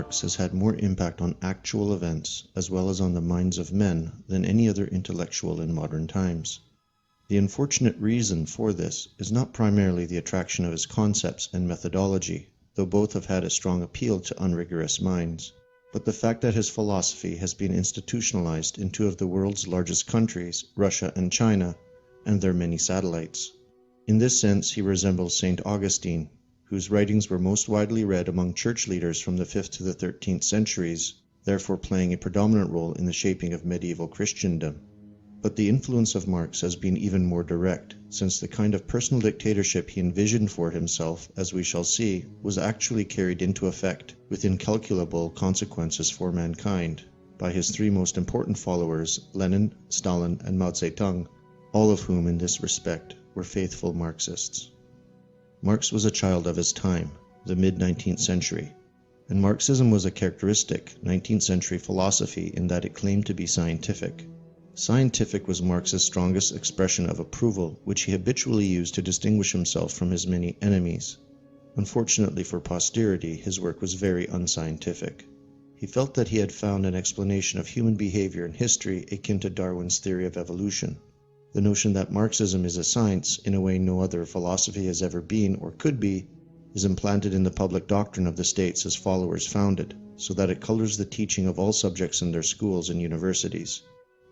Marx has had more impact on actual events as well as on the minds of men than any other intellectual in modern times. The unfortunate reason for this is not primarily the attraction of his concepts and methodology, though both have had a strong appeal to unrigorous minds, but the fact that his philosophy has been institutionalized in two of the world's largest countries, Russia and China, and their many satellites. In this sense, he resembles St. Augustine, whose writings were most widely read among church leaders from the 5th to the 13th centuries, therefore playing a predominant role in the shaping of medieval Christendom. But the influence of Marx has been even more direct, since the kind of personal dictatorship he envisioned for himself, as we shall see, was actually carried into effect, with incalculable consequences for mankind, by his three most important followers, Lenin, Stalin, and Mao Zedong, all of whom in this respect were faithful Marxists. Marx was a child of his time, the mid-19th century, and Marxism was a characteristic 19th century philosophy in that it claimed to be scientific. Scientific was Marx's strongest expression of approval, which he habitually used to distinguish himself from his many enemies. Unfortunately for posterity, his work was very unscientific. He felt that he had found an explanation of human behavior in history akin to Darwin's theory of evolution. The notion that Marxism is a science, in a way no other philosophy has ever been or could be, is implanted in the public doctrine of the states his followers founded, so that it colors the teaching of all subjects in their schools and universities.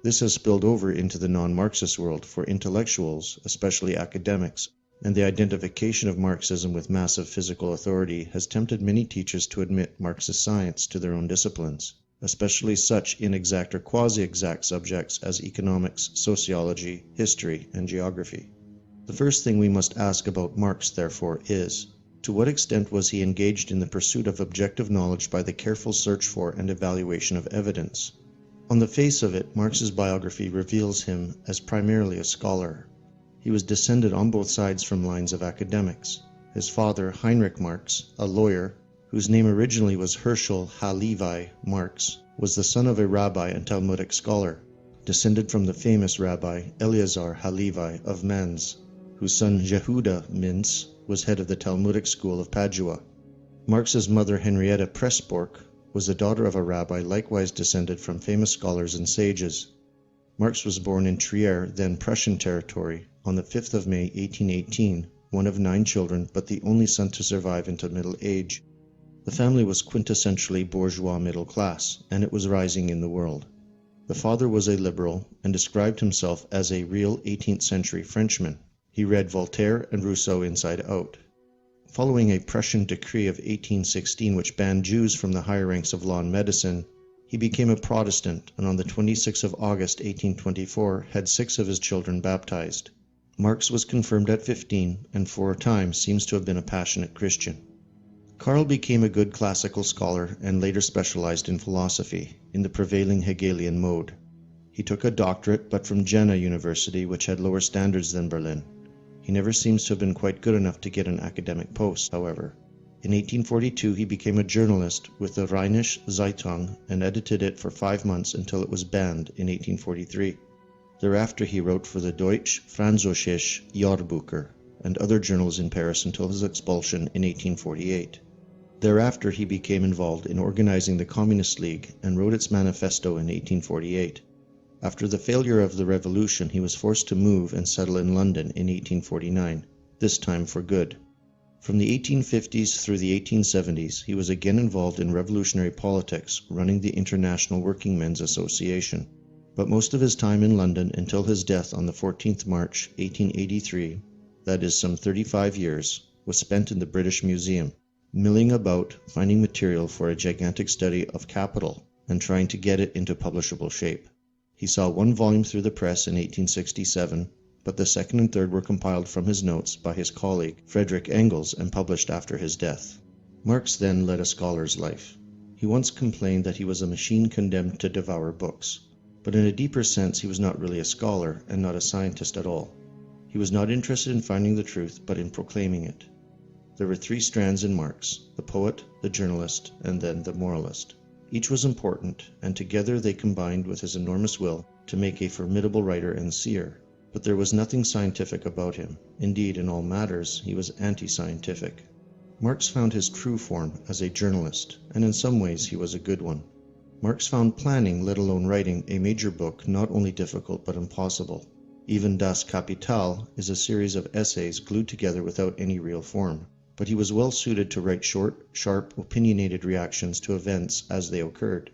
This has spilled over into the non-Marxist world for intellectuals, especially academics, and the identification of Marxism with massive physical authority has tempted many teachers to admit Marxist science to their own disciplines, especially such inexact or quasi-exact subjects as economics, sociology, history, and geography. The first thing we must ask about Marx, therefore, is, to what extent was he engaged in the pursuit of objective knowledge by the careful search for and evaluation of evidence? On the face of it, Marx's biography reveals him as primarily a scholar. He was descended on both sides from lines of academics. His father, Heinrich Marx, a lawyer, whose name originally was Herschel Halevi Marx, was the son of a rabbi and Talmudic scholar, descended from the famous rabbi Eleazar Halevi of Mainz, whose son Jehuda Mintz was head of the Talmudic school of Padua. Marx's mother, Henrietta Pressburg, was the daughter of a rabbi likewise descended from famous scholars and sages. Marx was born in Trier, then Prussian territory, on the 5th of May 1818, one of 9 children, but the only son to survive into middle age. The family was quintessentially bourgeois middle class, and it was rising in the world. The father was a liberal, and described himself as a real 18th century Frenchman. He read Voltaire and Rousseau inside out. Following a Prussian decree of 1816 which banned Jews from the higher ranks of law and medicine, he became a Protestant, and on the 26th of August 1824 had 6 of his children baptized. Marx was confirmed at 15, and for a time seems to have been a passionate Christian. Karl became a good classical scholar and later specialized in philosophy, in the prevailing Hegelian mode. He took a doctorate, but from Jena University, which had lower standards than Berlin. He never seems to have been quite good enough to get an academic post, however. In 1842 he became a journalist with the Rheinische Zeitung and edited it for 5 months until it was banned in 1843. Thereafter he wrote for the Deutsch Französische Jahrbucher and other journals in Paris until his expulsion in 1848. Thereafter he became involved in organizing the Communist League and wrote its manifesto in 1848. After the failure of the revolution, he was forced to move and settle in London in 1849, this time for good. From the 1850s through the 1870s, he was again involved in revolutionary politics, running the International Working Men's Association. But most of his time in London until his death on the 14th March, 1883, that is some 35 years, was spent in the British Museum, milling about, finding material for a gigantic study of capital, and trying to get it into publishable shape. He saw 1 volume through the press in 1867, but the second and third were compiled from his notes by his colleague Friedrich Engels and published after his death. Marx then led a scholar's life. He once complained that he was a machine condemned to devour books, but in a deeper sense he was not really a scholar and not a scientist at all. He was not interested in finding the truth, but in proclaiming it. There were 3 strands in Marx: the poet, the journalist, and then the moralist. Each was important, and together they combined with his enormous will to make a formidable writer and seer. But there was nothing scientific about him. Indeed, in all matters, he was anti-scientific. Marx found his true form as a journalist, and in some ways he was a good one. Marx found planning, let alone writing, a major book not only difficult but impossible. Even Das Kapital is a series of essays glued together without any real form. But he was well suited to write short, sharp, opinionated reactions to events as they occurred.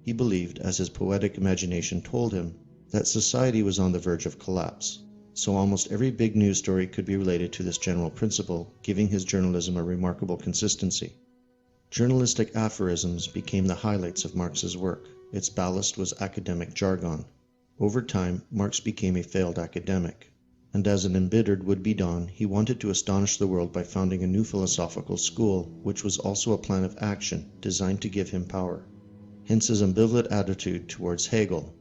He believed, as his poetic imagination told him, that society was on the verge of collapse. So almost every big news story could be related to this general principle, giving his journalism a remarkable consistency. Journalistic aphorisms became the highlights of Marx's work. Its ballast was academic jargon. Over time, Marx became a failed academic, and as an embittered would-be Don, he wanted to astonish the world by founding a new philosophical school, which was also a plan of action designed to give him power. Hence his ambivalent attitude towards Hegel.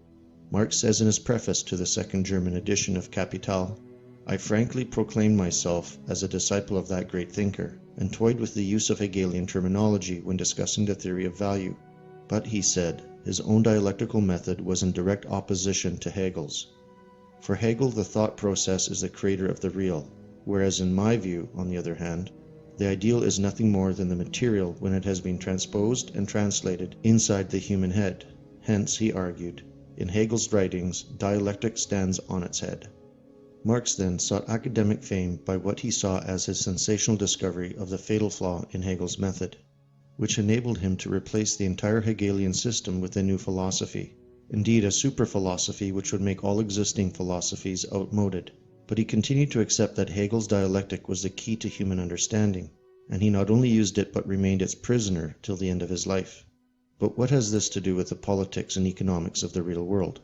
Marx says in his preface to the second German edition of Kapital, "I frankly proclaimed myself as a disciple of that great thinker, and toyed with the use of Hegelian terminology when discussing the theory of value. But," he said, his own dialectical method was in direct opposition to Hegel's. For Hegel, the thought process is the creator of the real, whereas in my view, on the other hand, the ideal is nothing more than the material when it has been transposed and translated inside the human head. Hence, he argued, in Hegel's writings, dialectic stands on its head. Marx then sought academic fame by what he saw as his sensational discovery of the fatal flaw in Hegel's method, which enabled him to replace the entire Hegelian system with a new philosophy, indeed a super-philosophy which would make all existing philosophies outmoded. But he continued to accept that Hegel's dialectic was the key to human understanding, and he not only used it but remained its prisoner till the end of his life. But what has this to do with the politics and economics of the real world?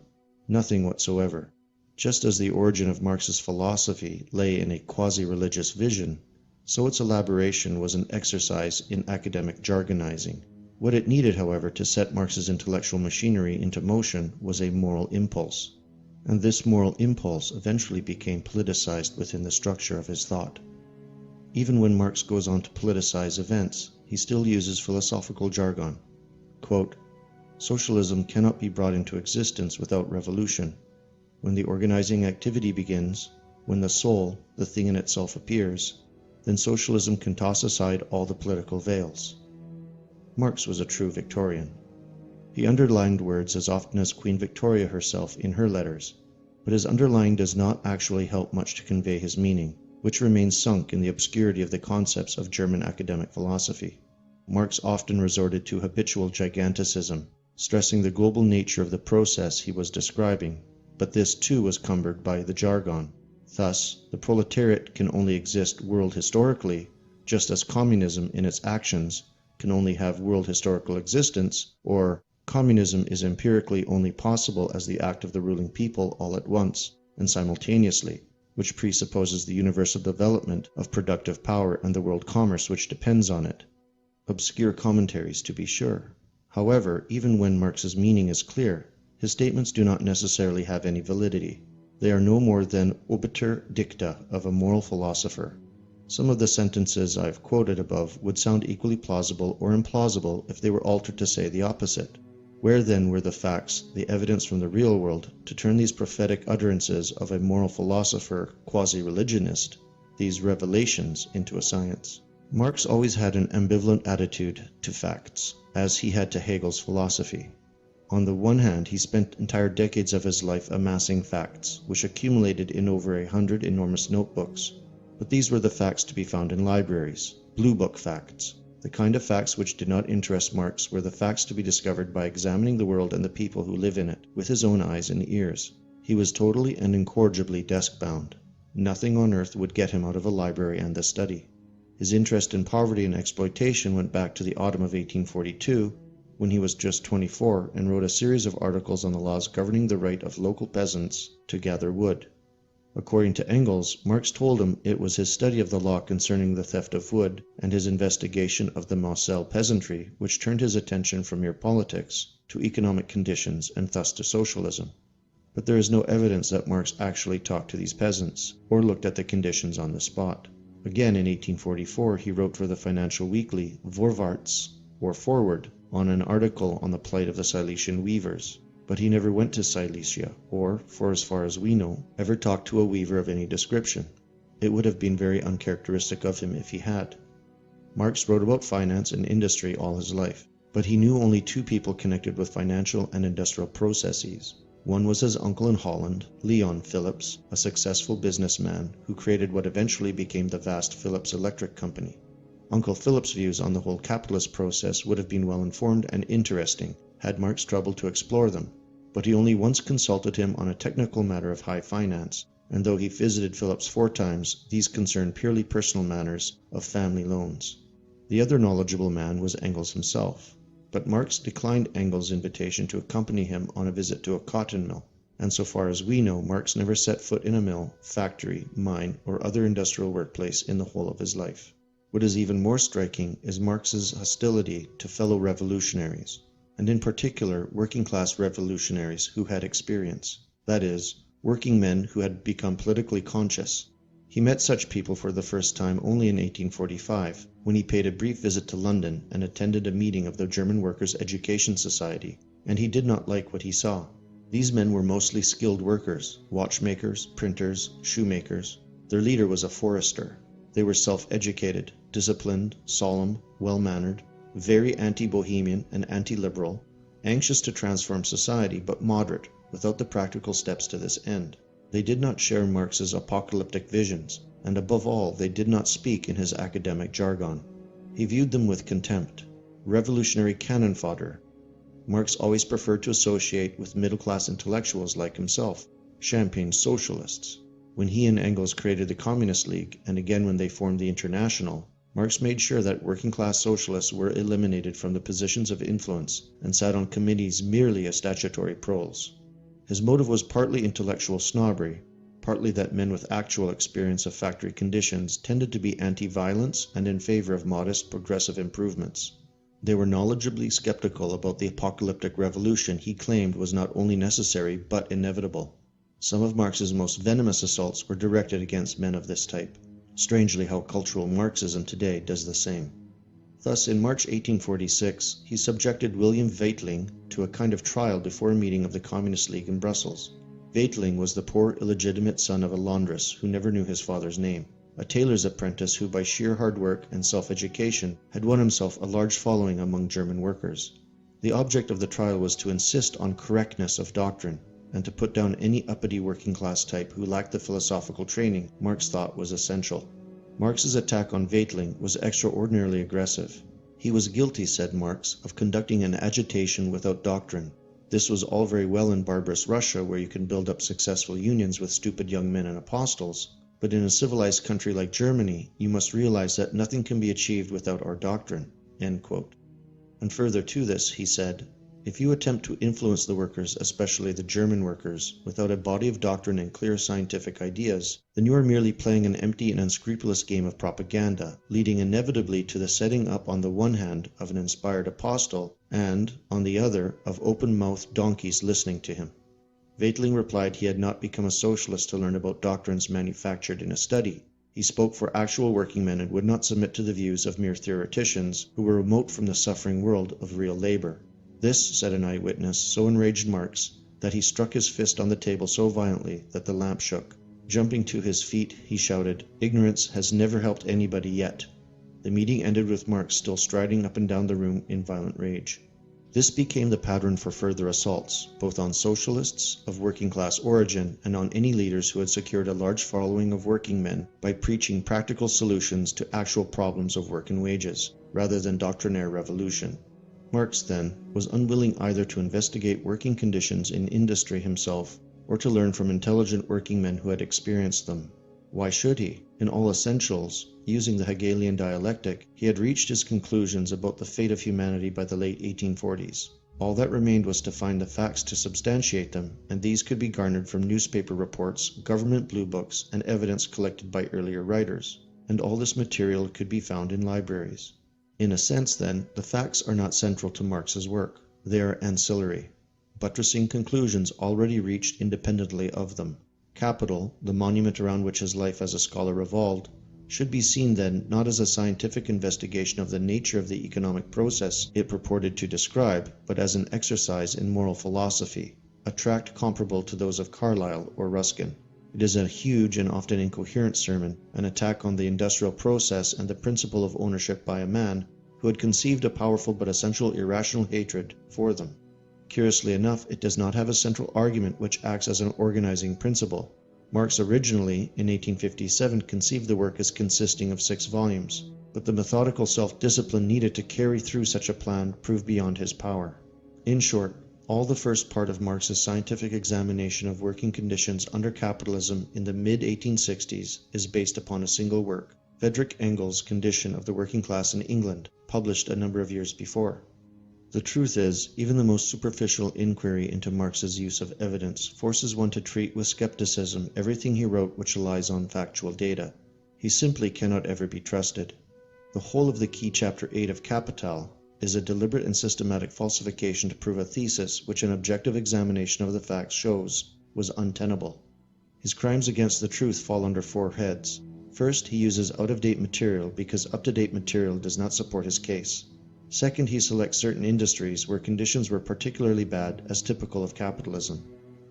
Nothing whatsoever. Just as the origin of Marx's philosophy lay in a quasi-religious vision, so its elaboration was an exercise in academic jargonizing. What it needed, however, to set Marx's intellectual machinery into motion was a moral impulse, and this moral impulse eventually became politicized within the structure of his thought. Even when Marx goes on to politicize events, he still uses philosophical jargon. Quote, "Socialism cannot be brought into existence without revolution. When the organizing activity begins, when the soul, the thing in itself, appears, then socialism can toss aside all the political veils." Marx was a true Victorian. He underlined words as often as Queen Victoria herself in her letters, but his underlining does not actually help much to convey his meaning, which remains sunk in the obscurity of the concepts of German academic philosophy. Marx often resorted to habitual giganticism, stressing the global nature of the process he was describing, but this too was cumbered by the jargon. Thus, the proletariat can only exist world historically, just as communism in its actions can only have world historical existence, or communism is empirically only possible as the act of the ruling people all at once and simultaneously, which presupposes the universal development of productive power and the world commerce which depends on it. Obscure commentaries, to be sure. However, even when Marx's meaning is clear, his statements do not necessarily have any validity. They are no more than obiter dicta of a moral philosopher. Some of the sentences I've quoted above would sound equally plausible or implausible if they were altered to say the opposite. Where then were the facts, the evidence from the real world, to turn these prophetic utterances of a moral philosopher quasi-religionist, these revelations, into a science? Marx always had an ambivalent attitude to facts, as he had to Hegel's philosophy. On the one hand, he spent entire decades of his life amassing facts, which accumulated in over 100 enormous notebooks. But these were the facts to be found in libraries, blue book facts. The kind of facts which did not interest Marx were the facts to be discovered by examining the world and the people who live in it, with his own eyes and ears. He was totally and incorrigibly desk-bound. Nothing on earth would get him out of a library and the study. His interest in poverty and exploitation went back to the autumn of 1842, when he was just 24 and wrote a series of articles on the laws governing the right of local peasants to gather wood. According to Engels, Marx told him it was his study of the law concerning the theft of wood and his investigation of the Moselle peasantry which turned his attention from mere politics to economic conditions and thus to socialism. But there is no evidence that Marx actually talked to these peasants or looked at the conditions on the spot. Again, in 1844, he wrote for the financial weekly Vorwärts, or Forward, on an article on the plight of the Silesian weavers. But he never went to Silesia, or, for as far as we know, ever talked to a weaver of any description. It would have been very uncharacteristic of him if he had. Marx wrote about finance and industry all his life, but he knew only two people connected with financial and industrial processes. One was his uncle in Holland, Leon Philips, a successful businessman who created what eventually became the vast Philips Electric Company. Uncle Philip's views on the whole capitalist process would have been well informed and interesting had Marx troubled to explore them, but he only once consulted him on a technical matter of high finance, and though he visited Phillips 4 times, these concerned purely personal matters of family loans. The other knowledgeable man was Engels himself, but Marx declined Engels' invitation to accompany him on a visit to a cotton mill, and so far as we know, Marx never set foot in a mill, factory, mine, or other industrial workplace in the whole of his life. What is even more striking is Marx's hostility to fellow revolutionaries, and in particular working-class revolutionaries who had experience, that is, working men who had become politically conscious. He met such people for the first time only in 1845, when he paid a brief visit to London and attended a meeting of the German Workers' Education Society, and he did not like what he saw. These men were mostly skilled workers, watchmakers, printers, shoemakers. Their leader was a forester. They were self-educated, disciplined, solemn, well-mannered, very anti-bohemian and anti-liberal, anxious to transform society but moderate, without the practical steps to this end. They did not share Marx's apocalyptic visions, and above all, they did not speak in his academic jargon. He viewed them with contempt. Revolutionary cannon fodder. Marx always preferred to associate with middle-class intellectuals like himself, champagne socialists. When he and Engels created the Communist League, and again when they formed the International, Marx made sure that working-class socialists were eliminated from the positions of influence and sat on committees merely as statutory proles. His motive was partly intellectual snobbery, partly that men with actual experience of factory conditions tended to be anti-violence and in favor of modest, progressive improvements. They were knowledgeably skeptical about the apocalyptic revolution he claimed was not only necessary but inevitable. Some of Marx's most venomous assaults were directed against men of this type. Strangely how cultural Marxism today does the same. Thus, in March 1846, he subjected William Weitling to a kind of trial before a meeting of the Communist League in Brussels. Weitling was the poor illegitimate son of a laundress who never knew his father's name, a tailor's apprentice who by sheer hard work and self-education had won himself a large following among German workers. The object of the trial was to insist on correctness of doctrine, and to put down any uppity working-class type who lacked the philosophical training Marx thought was essential. Marx's attack on Weitling was extraordinarily aggressive. He was guilty, said Marx, of conducting an agitation without doctrine. This was all very well in barbarous Russia, where you can build up successful unions with stupid young men and apostles, but in a civilized country like Germany, you must realize that nothing can be achieved without our doctrine." End quote. And further to this, he said, "If you attempt to influence the workers, especially the German workers, without a body of doctrine and clear scientific ideas, then you are merely playing an empty and unscrupulous game of propaganda, leading inevitably to the setting up on the one hand of an inspired apostle, and, on the other, of open-mouthed donkeys listening to him." Weitling replied he had not become a socialist to learn about doctrines manufactured in a study. He spoke for actual working men and would not submit to the views of mere theoreticians who were remote from the suffering world of real labor. This, said an eyewitness, so enraged Marx that he struck his fist on the table so violently that the lamp shook. Jumping to his feet, he shouted, "Ignorance has never helped anybody yet." The meeting ended with Marx still striding up and down the room in violent rage. This became the pattern for further assaults, both on socialists of working-class origin and on any leaders who had secured a large following of working men by preaching practical solutions to actual problems of work and wages, rather than doctrinaire revolution. Marx, then, was unwilling either to investigate working conditions in industry himself, or to learn from intelligent working men who had experienced them. Why should he? In all essentials, using the Hegelian dialectic, he had reached his conclusions about the fate of humanity by the late 1840s. All that remained was to find the facts to substantiate them, and these could be garnered from newspaper reports, government blue books, and evidence collected by earlier writers. And all this material could be found in libraries. In a sense, then, the facts are not central to Marx's work. They are ancillary, buttressing conclusions already reached independently of them. Capital, the monument around which his life as a scholar revolved, should be seen then not as a scientific investigation of the nature of the economic process it purported to describe, but as an exercise in moral philosophy, a tract comparable to those of Carlyle or Ruskin. It is a huge and often incoherent sermon, an attack on the industrial process and the principle of ownership by a man who had conceived a powerful but essential irrational hatred for them. Curiously enough, it does not have a central argument which acts as an organizing principle. Marx originally, in 1857, conceived the work as consisting of 6 volumes, but the methodical self-discipline needed to carry through such a plan proved beyond his power. In short, all the first part of Marx's scientific examination of working conditions under capitalism in the mid-1860s is based upon a single work, Friedrich Engels' Condition of the Working Class in England, published a number of years before. The truth is, even the most superficial inquiry into Marx's use of evidence forces one to treat with skepticism everything he wrote which relies on factual data. He simply cannot ever be trusted. The whole of the key Chapter 8 of Capital is a deliberate and systematic falsification to prove a thesis which an objective examination of the facts shows was untenable. His crimes against the truth fall under 4 heads. First, he uses out-of-date material because up-to-date material does not support his case. Second, he selects certain industries where conditions were particularly bad as typical of capitalism.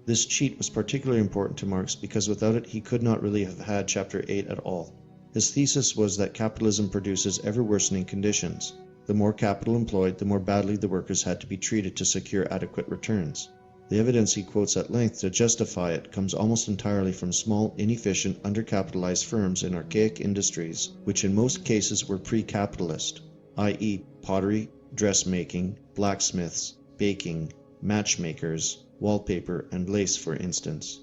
This cheat was particularly important to Marx because without it he could not really have had Chapter 8 at all. His thesis was that capitalism produces ever-worsening conditions. The more capital employed, the more badly the workers had to be treated to secure adequate returns. The evidence he quotes at length to justify it comes almost entirely from small, inefficient, undercapitalized firms in archaic industries, which in most cases were pre-capitalist, i.e. pottery, dressmaking, blacksmiths, baking, matchmakers, wallpaper, and lace, for instance.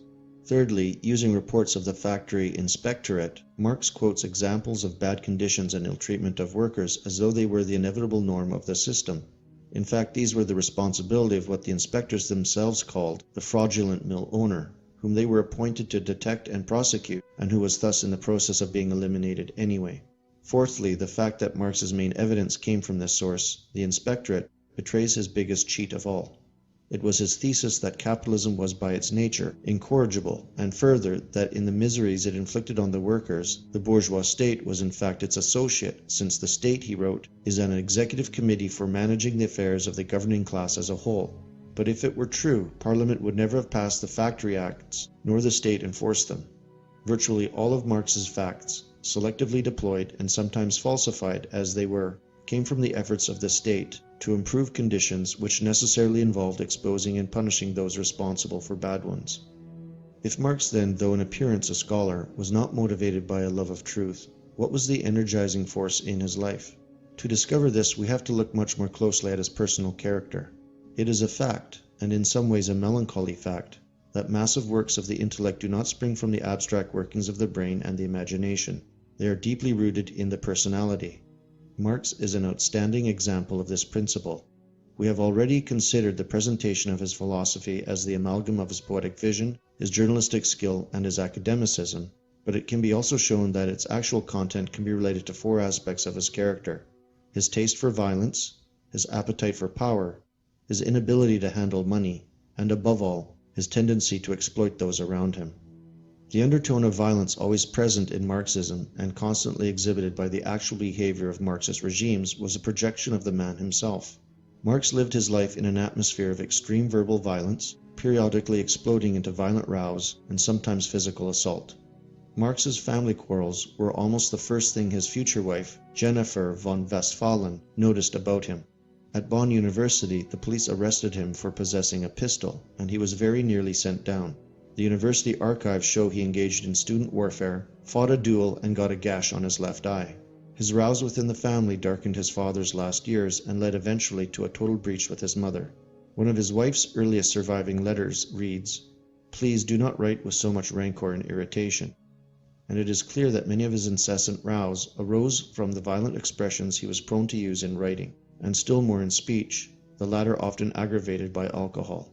Thirdly, using reports of the factory inspectorate, Marx quotes examples of bad conditions and ill-treatment of workers as though they were the inevitable norm of the system. In fact, these were the responsibility of what the inspectors themselves called the fraudulent mill owner, whom they were appointed to detect and prosecute, and who was thus in the process of being eliminated anyway. Fourthly, the fact that Marx's main evidence came from this source, the inspectorate, betrays his biggest cheat of all. It was his thesis that capitalism was by its nature incorrigible, and further, that in the miseries it inflicted on the workers, the bourgeois state was in fact its associate, since the state, he wrote, is an executive committee for managing the affairs of the governing class as a whole. But if it were true, Parliament would never have passed the Factory Acts, nor the state enforced them. Virtually all of Marx's facts, selectively deployed and sometimes falsified as they were, came from the efforts of the state to improve conditions which necessarily involved exposing and punishing those responsible for bad ones. If Marx then, though in appearance a scholar, was not motivated by a love of truth, what was the energizing force in his life? To discover this, we have to look much more closely at his personal character. It is a fact, and in some ways a melancholy fact, that massive works of the intellect do not spring from the abstract workings of the brain and the imagination. They are deeply rooted in the personality. Marx is an outstanding example of this principle. We have already considered the presentation of his philosophy as the amalgam of his poetic vision, his journalistic skill, and his academicism, but it can be also shown that its actual content can be related to 4 aspects of his character: his taste for violence, his appetite for power, his inability to handle money, and above all, his tendency to exploit those around him. The undertone of violence always present in Marxism and constantly exhibited by the actual behavior of Marxist regimes was a projection of the man himself. Marx lived his life in an atmosphere of extreme verbal violence, periodically exploding into violent rows and sometimes physical assault. Marx's family quarrels were almost the first thing his future wife, Jennifer von Westphalen, noticed about him. At Bonn University, the police arrested him for possessing a pistol, and he was very nearly sent down. The university archives show he engaged in student warfare, fought a duel, and got a gash on his left eye. His rows within the family darkened his father's last years and led eventually to a total breach with his mother. One of his wife's earliest surviving letters reads, "Please do not write with so much rancor and irritation." And it is clear that many of his incessant rows arose from the violent expressions he was prone to use in writing, and still more in speech, the latter often aggravated by alcohol.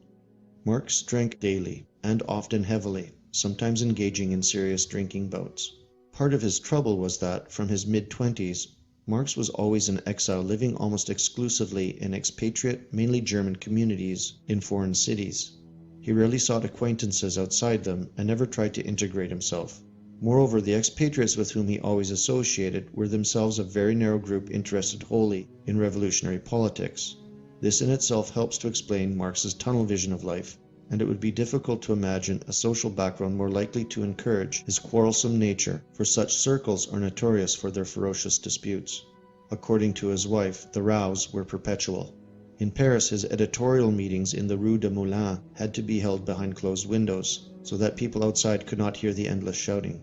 Marx drank daily, and often heavily, sometimes engaging in serious drinking bouts. Part of his trouble was that, from his mid-20s, Marx was always an exile living almost exclusively in expatriate, mainly German communities in foreign cities. He rarely sought acquaintances outside them and never tried to integrate himself. Moreover, the expatriates with whom he always associated were themselves a very narrow group interested wholly in revolutionary politics. This in itself helps to explain Marx's tunnel vision of life, and it would be difficult to imagine a social background more likely to encourage his quarrelsome nature, for such circles are notorious for their ferocious disputes. According to his wife, the rows were perpetual. In Paris, his editorial meetings in the Rue de Moulins had to be held behind closed windows, so that people outside could not hear the endless shouting.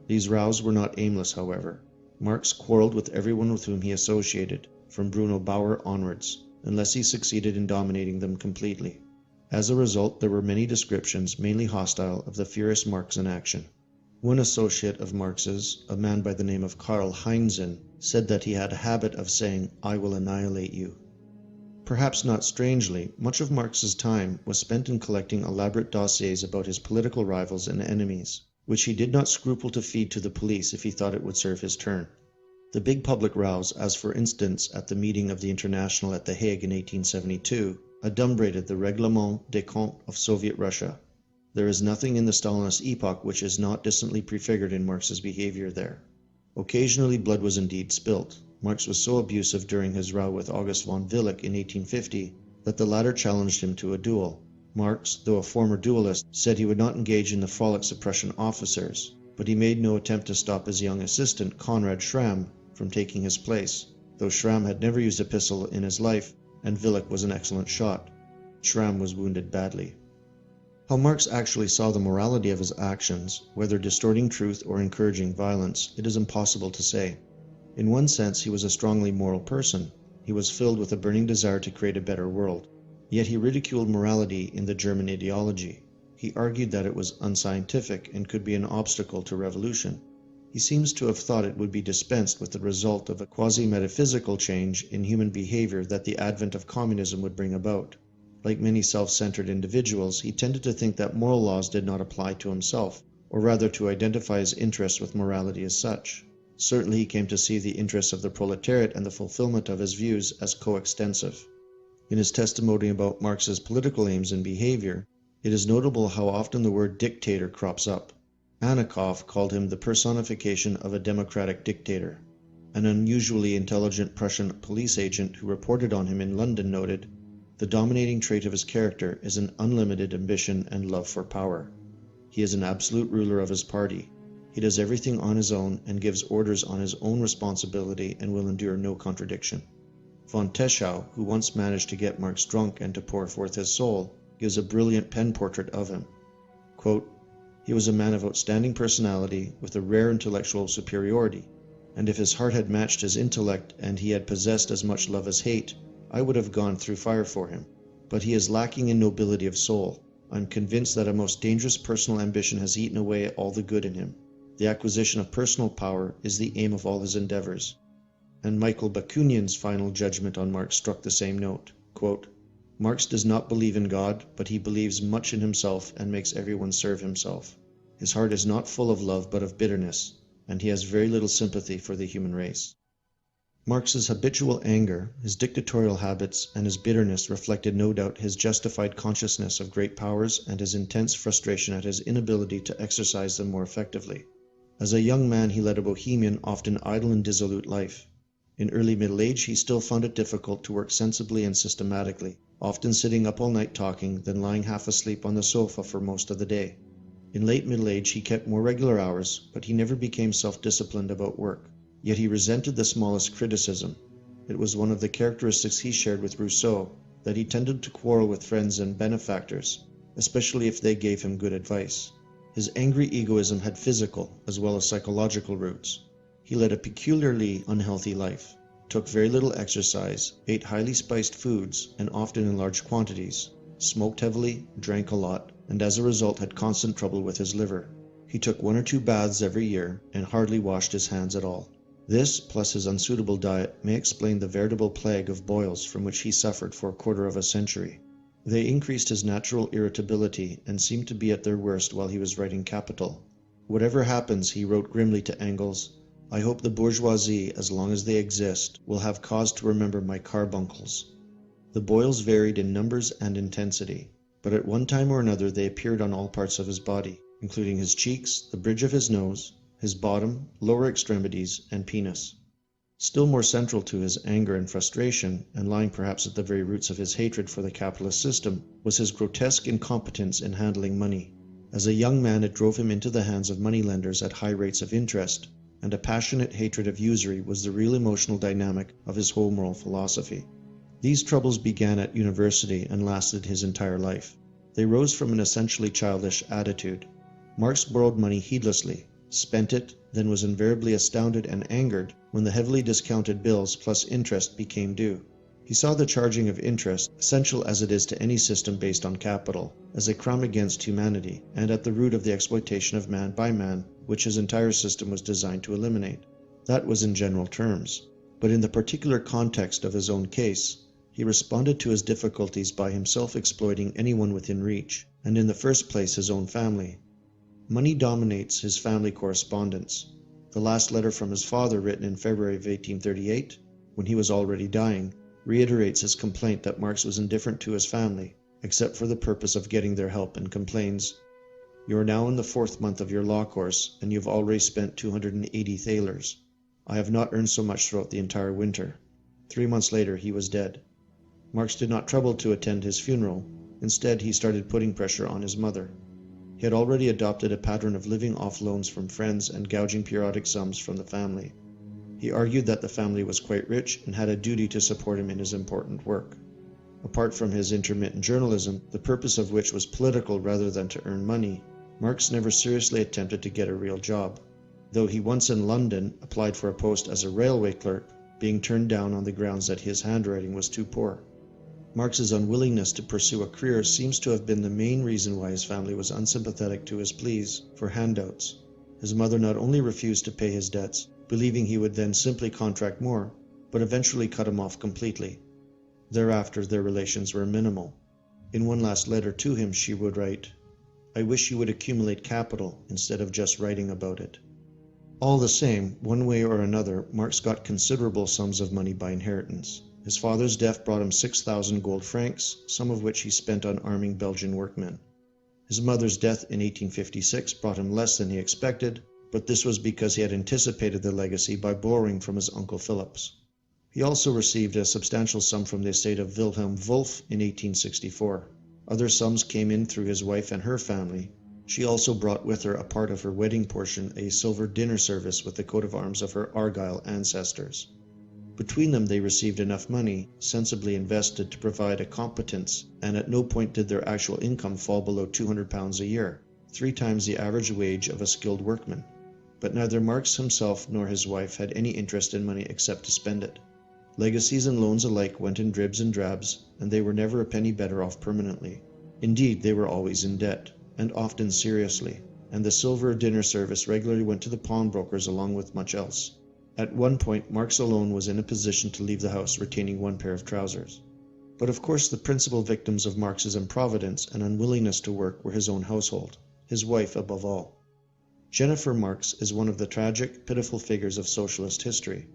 These rows were not aimless, however. Marx quarreled with everyone with whom he associated, from Bruno Bauer onwards, unless he succeeded in dominating them completely. As a result, there were many descriptions, mainly hostile, of the furious Marx in action. One associate of Marx's, a man by the name of Karl Marx, said that he had a habit of saying, "I will annihilate you." Perhaps not strangely, much of Marx's time was spent in collecting elaborate dossiers about his political rivals and enemies, which he did not scruple to feed to the police if he thought it would serve his turn. The big public rows, as for instance at the meeting of the International at The Hague in 1872, adumbrated the Règlement des Comptes of Soviet Russia. There is nothing in the Stalinist epoch which is not distantly prefigured in Marx's behavior there. Occasionally blood was indeed spilt. Marx was so abusive during his row with August von Willich in 1850 that the latter challenged him to a duel. Marx, though a former duelist, said he would not engage in the frolics of Prussian officers, but he made no attempt to stop his young assistant, Konrad Schramm, from taking his place, though Schramm had never used a pistol in his life, and Willich was an excellent shot. Schramm was wounded badly. How Marx actually saw the morality of his actions, whether distorting truth or encouraging violence, it is impossible to say. In one sense, he was a strongly moral person. He was filled with a burning desire to create a better world. Yet he ridiculed morality in the German ideology. He argued that it was unscientific and could be an obstacle to revolution. He seems to have thought it would be dispensed with the result of a quasi-metaphysical change in human behavior that the advent of communism would bring about. Like many self-centered individuals, he tended to think that moral laws did not apply to himself, or rather to identify his interests with morality as such. Certainly he came to see the interests of the proletariat and the fulfillment of his views as coextensive. In his testimony about Marx's political aims and behavior, it is notable how often the word dictator crops up. Anikoff called him the personification of a democratic dictator. An unusually intelligent Prussian police agent who reported on him in London noted, "The dominating trait of his character is an unlimited ambition and love for power. He is an absolute ruler of his party. He does everything on his own and gives orders on his own responsibility and will endure no contradiction." Von Teschau, who once managed to get Marx drunk and to pour forth his soul, gives a brilliant pen portrait of him. Quote, "He was a man of outstanding personality, with a rare intellectual superiority, and if his heart had matched his intellect and he had possessed as much love as hate, I would have gone through fire for him. But he is lacking in nobility of soul. I am convinced that a most dangerous personal ambition has eaten away all the good in him. The acquisition of personal power is the aim of all his endeavors." And Michael Bakunin's final judgment on Marx struck the same note. Quote, "Marx does not believe in God, but he believes much in himself and makes everyone serve himself. His heart is not full of love but of bitterness, and he has very little sympathy for the human race." Marx's habitual anger, his dictatorial habits, and his bitterness reflected no doubt his justified consciousness of great powers and his intense frustration at his inability to exercise them more effectively. As a young man he led a bohemian, often idle and dissolute life. In early middle age he still found it difficult to work sensibly and systematically, often sitting up all night talking, then lying half asleep on the sofa for most of the day. In late middle age he kept more regular hours, but he never became self-disciplined about work. Yet he resented the smallest criticism. It was one of the characteristics he shared with Rousseau, that he tended to quarrel with friends and benefactors, especially if they gave him good advice. His angry egoism had physical as well as psychological roots. He led a peculiarly unhealthy life, took very little exercise, ate highly spiced foods and often in large quantities, smoked heavily, drank a lot, and as a result had constant trouble with his liver. He took 1 or 2 baths every year and hardly washed his hands at all. This, plus his unsuitable diet, may explain the veritable plague of boils from which he suffered for a quarter of a century. They increased his natural irritability and seemed to be at their worst while he was writing Capital. "Whatever happens," he wrote grimly to Engels, "I hope the bourgeoisie, as long as they exist, will have cause to remember my carbuncles." The boils varied in numbers and intensity, but at one time or another they appeared on all parts of his body, including his cheeks, the bridge of his nose, his bottom, lower extremities, and penis. Still more central to his anger and frustration, and lying perhaps at the very roots of his hatred for the capitalist system, was his grotesque incompetence in handling money. As a young man, it drove him into the hands of moneylenders at high rates of interest, and a passionate hatred of usury was the real emotional dynamic of his whole moral philosophy. These troubles began at university and lasted his entire life. They rose from an essentially childish attitude. Marx borrowed money heedlessly, spent it, then was invariably astounded and angered when the heavily discounted bills plus interest became due. He saw the charging of interest, essential as it is to any system based on capital, as a crime against humanity and at the root of the exploitation of man by man, which his entire system was designed to eliminate. That was in general terms. But in the particular context of his own case, he responded to his difficulties by himself exploiting anyone within reach, and in the first place his own family. Money dominates his family correspondence. The last letter from his father, written in February of 1838, when he was already dying, reiterates his complaint that Marx was indifferent to his family, except for the purpose of getting their help, and complains, "You are now in the 4th month of your law course, and you have already spent 280 thalers. I have not earned so much throughout the entire winter." 3 months later he was dead. Marx did not trouble to attend his funeral. Instead, he started putting pressure on his mother. He had already adopted a pattern of living off loans from friends and gouging periodic sums from the family. He argued that the family was quite rich and had a duty to support him in his important work. Apart from his intermittent journalism, the purpose of which was political rather than to earn money, Marx never seriously attempted to get a real job, though he once in London applied for a post as a railway clerk, being turned down on the grounds that his handwriting was too poor. Marx's unwillingness to pursue a career seems to have been the main reason why his family was unsympathetic to his pleas for handouts. His mother not only refused to pay his debts, believing he would then simply contract more, but eventually cut him off completely. Thereafter their relations were minimal. In one last letter to him she would write, "I wish you would accumulate capital instead of just writing about it." All the same, one way or another, Marx got considerable sums of money by inheritance. His father's death brought him 6,000 gold francs, some of which he spent on arming Belgian workmen. His mother's death in 1856 brought him less than he expected, but this was because he had anticipated the legacy by borrowing from his uncle Philips. He also received a substantial sum from the estate of Wilhelm Wolff in 1864. Other sums came in through his wife and her family. She also brought with her a part of her wedding portion, a silver dinner service with the coat of arms of her Argyll ancestors. Between them they received enough money, sensibly invested, to provide a competence, and at no point did their actual income fall below £200 a year, 3 times the average wage of a skilled workman. But neither Marx himself nor his wife had any interest in money except to spend it. Legacies and loans alike went in dribs and drabs, and they were never a penny better off permanently. Indeed, they were always in debt, and often seriously, and the silver dinner service regularly went to the pawnbrokers along with much else. At one point, Marx alone was in a position to leave the house retaining 1 pair of trousers. But of course the principal victims of Marx's improvidence and unwillingness to work were his own household, his wife above all. Jennifer Marx is one of the tragic, pitiful figures of socialist history.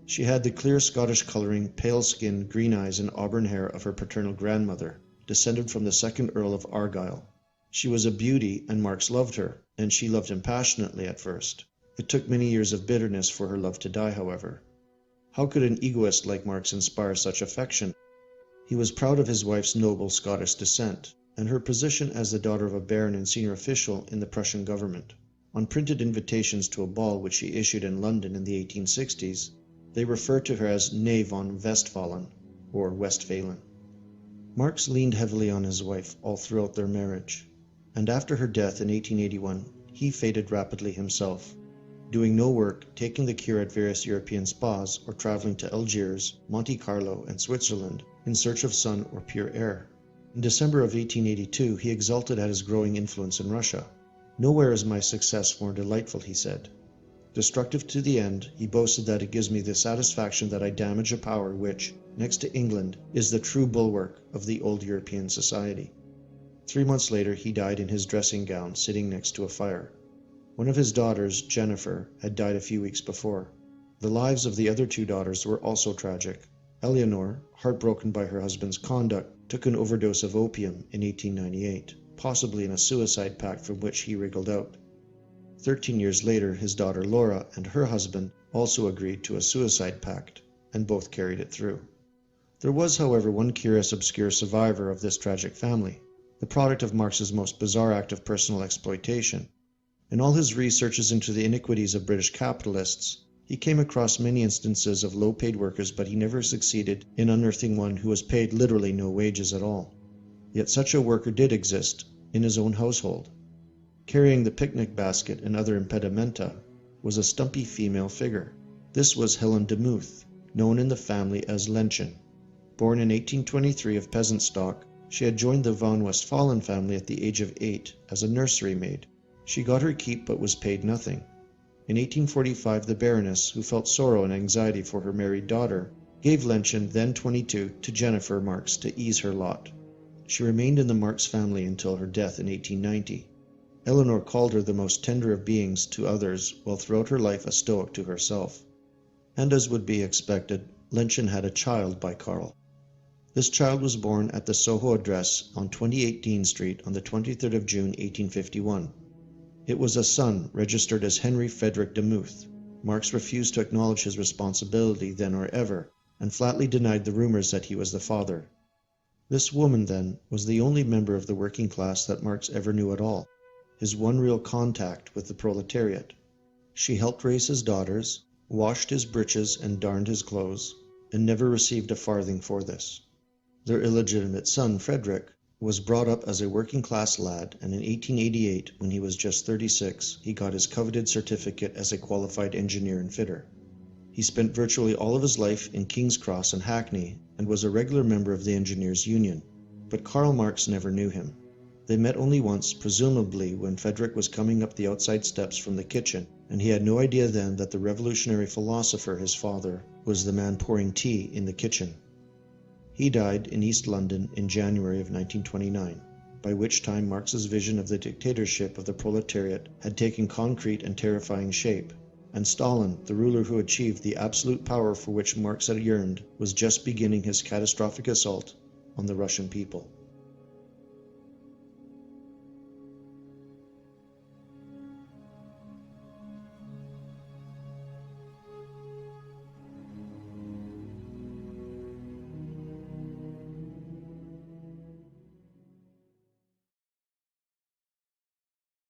She had the clear Scottish colouring, pale skin, green eyes and auburn hair of her paternal grandmother, descended from the 2nd Earl of Argyll. She was a beauty, and Marx loved her, and she loved him passionately at first. It took many years of bitterness for her love to die, however. How could an egoist like Marx inspire such affection? He was proud of his wife's noble Scottish descent, and her position as the daughter of a baron and senior official in the Prussian government. On printed invitations to a ball which she issued in London in the 1860s, they referred to her as "Née von Westphalen," or Westphalen. Marx leaned heavily on his wife all throughout their marriage, and after her death in 1881, he faded rapidly himself, doing no work, taking the cure at various European spas, or traveling to Algiers, Monte Carlo, and Switzerland in search of sun or pure air. In December of 1882, he exulted at his growing influence in Russia. "Nowhere is my success more delightful," he said. Destructive to the end, he boasted that it gives me the satisfaction that I damage a power which, next to England, is the true bulwark of the old European society. 3 months later, he died in his dressing gown, sitting next to a fire. One of his daughters, Jennifer, had died a few weeks before. The lives of the other 2 daughters were also tragic. Eleanor, heartbroken by her husband's conduct, took an overdose of opium in 1898, possibly in a suicide pact from which he wriggled out. 13 years later, his daughter Laura and her husband also agreed to a suicide pact, and both carried it through. There was, however, one curious obscure survivor of this tragic family, the product of Marx's most bizarre act of personal exploitation. In all his researches into the iniquities of British capitalists, he came across many instances of low-paid workers, but he never succeeded in unearthing one who was paid literally no wages at all. Yet such a worker did exist in his own household. Carrying the picnic basket and other impedimenta was a stumpy female figure. This was Helen de Muth, known in the family as Lenchen. Born in 1823 of peasant stock, she had joined the von Westphalen family at the age of 8 as a nursery maid. She got her keep but was paid nothing. In 1845, the Baroness, who felt sorrow and anxiety for her married daughter, gave Lenchen, then 22, to Jennifer Marx to ease her lot. She remained in the Marx family until her death in 1890. Eleanor called her the most tender of beings to others, while throughout her life a stoic to herself. And as would be expected, Lenchen had a child by Karl. This child was born at the Soho address on 28 Dean Street on the 23rd of June 1851. It was a son registered as Henry Frederick de Muth. Marx refused to acknowledge his responsibility then or ever, and flatly denied the rumors that he was the father. This woman, then, was the only member of the working class that Marx ever knew at all, his one real contact with the proletariat. She helped raise his daughters, washed his breeches and darned his clothes, and never received a farthing for this. Their illegitimate son, Frederick, was brought up as a working-class lad, and in 1888, when he was just 36, he got his coveted certificate as a qualified engineer and fitter. He spent virtually all of his life in King's Cross and Hackney, and was a regular member of the Engineers' Union. But Karl Marx never knew him. They met only once, presumably when Frederick was coming up the outside steps from the kitchen, and he had no idea then that the revolutionary philosopher, his father, was the man pouring tea in the kitchen. He died in East London in January of 1929, by which time Marx's vision of the dictatorship of the proletariat had taken concrete and terrifying shape, and Stalin, the ruler who achieved the absolute power for which Marx had yearned, was just beginning his catastrophic assault on the Russian people.